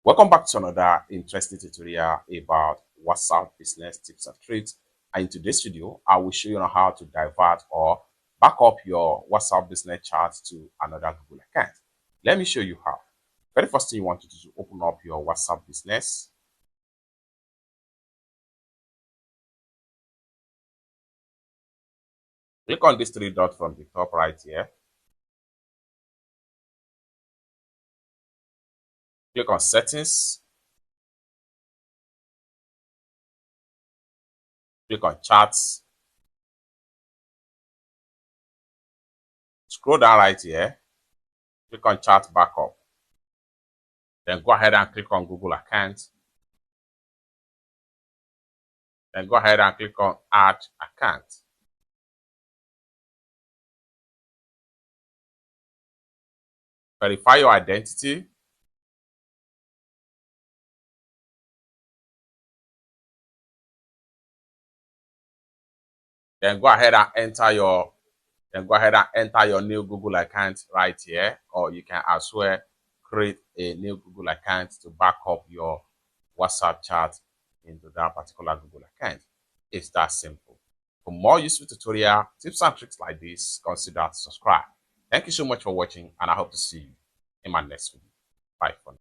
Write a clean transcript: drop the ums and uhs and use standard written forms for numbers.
Welcome back to another interesting tutorial about WhatsApp business tips and tricks. And in today's video, I will show you how to divert or back up your WhatsApp business chat to another Google account. Let me show you how. Very first thing you want to do is open up your WhatsApp business. Click on this three dots from the top right here. Click on settings. Click on charts. Scroll down right here. Click on chat backup. Then go ahead and click on Google account. Then go ahead and click on add account. Verify your identity. Then go ahead and enter your new Google account right here, or you can as well create a new Google account to back up your WhatsApp chat into that particular Google account. It's that simple. For more useful tutorial tips and tricks like this, consider to subscribe. Thank you so much for watching, and I hope to see you in my next video. Bye for now.